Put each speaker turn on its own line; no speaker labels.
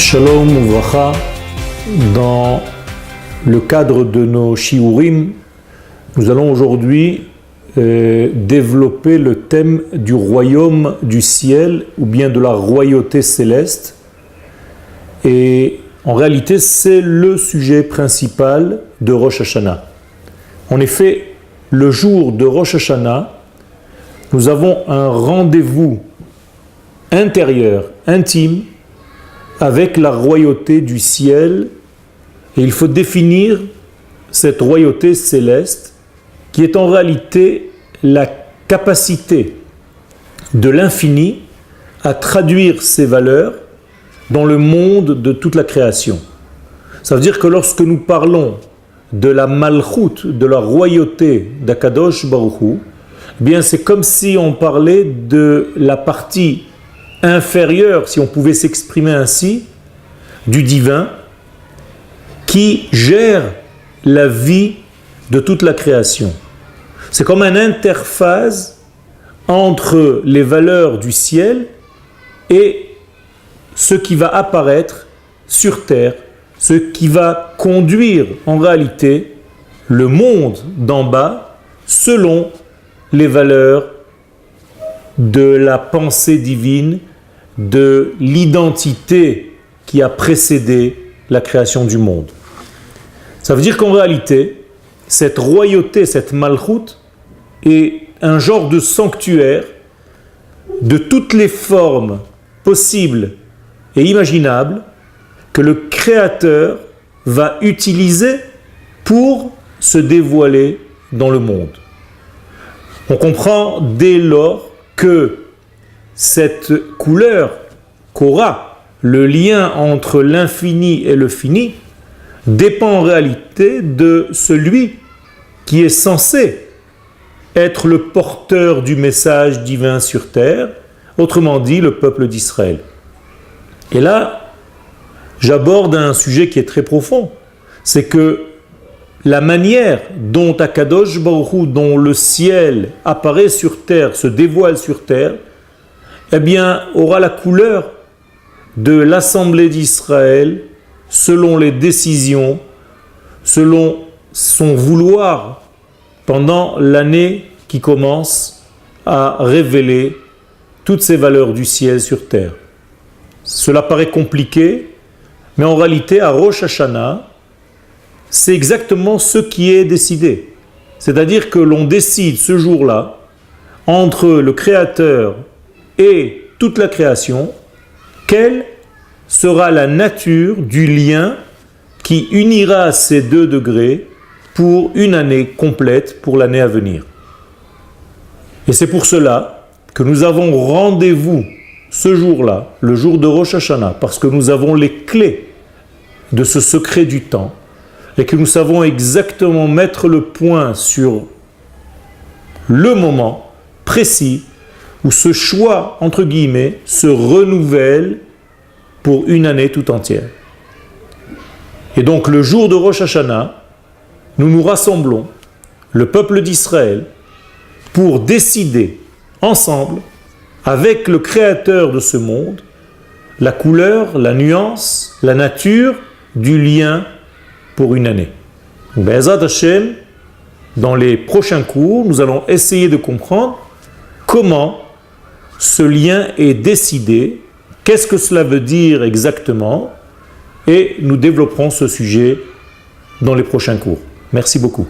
Shalom Uvracha. Dans le cadre de nos shiurim, nous allons aujourd'hui développer le thème du royaume du ciel ou bien de la royauté céleste. Et en réalité, c'est le sujet principal de Rosh Hashanah. En effet, le jour de Rosh Hashanah, nous avons un rendez-vous intérieur, intime, avec la royauté du ciel, et il faut définir cette royauté céleste qui est en réalité la capacité de l'infini à traduire ses valeurs dans le monde de toute la création. Ça veut dire que lorsque nous parlons de la malchout, de la royauté d'Akadosh Baruch Hu, eh bien c'est comme si on parlait de la partie inférieure, si on pouvait s'exprimer ainsi, du divin qui gère la vie de toute la création. C'est comme une interface entre les valeurs du ciel et ce qui va apparaître sur terre, ce qui va conduire en réalité le monde d'en bas selon les valeurs de la pensée divine, de l'identité qui a précédé la création du monde. Ça veut dire qu'en réalité, cette royauté, cette malchout, est un genre de sanctuaire de toutes les formes possibles et imaginables que le Créateur va utiliser pour se dévoiler dans le monde. On comprend dès lors que cette couleur qu'aura le lien entre l'infini et le fini dépend en réalité de celui qui est censé être le porteur du message divin sur terre, autrement dit le peuple d'Israël. Et là, j'aborde un sujet qui est très profond, c'est que la manière dont Akadosh Baruch Hu, dont le ciel apparaît sur terre, se dévoile sur terre, eh bien, aura la couleur de l'Assemblée d'Israël selon les décisions, selon son vouloir pendant l'année qui commence à révéler toutes ces valeurs du ciel sur terre. Cela paraît compliqué, mais en réalité, à Rosh Hashanah, c'est exactement ce qui est décidé. C'est-à-dire que l'on décide ce jour-là, entre le Créateur et toute la création, quelle sera la nature du lien qui unira ces deux degrés pour une année complète, pour l'année à venir. Et c'est pour cela que nous avons rendez-vous ce jour-là, le jour de Rosh Hashanah, parce que nous avons les clés de ce secret du temps, et que nous savons exactement mettre le point sur le moment précis où ce choix, entre guillemets, se renouvelle pour une année tout entière. Et donc le jour de Rosh Hashanah, nous nous rassemblons, le peuple d'Israël, pour décider ensemble, avec le Créateur de ce monde, la couleur, la nuance, la nature du lien pour une année. Be'ezrat Hashem, dans les prochains cours, nous allons essayer de comprendre comment ce lien est décidé, qu'est-ce que cela veut dire exactement, et nous développerons ce sujet dans les prochains cours. Merci beaucoup.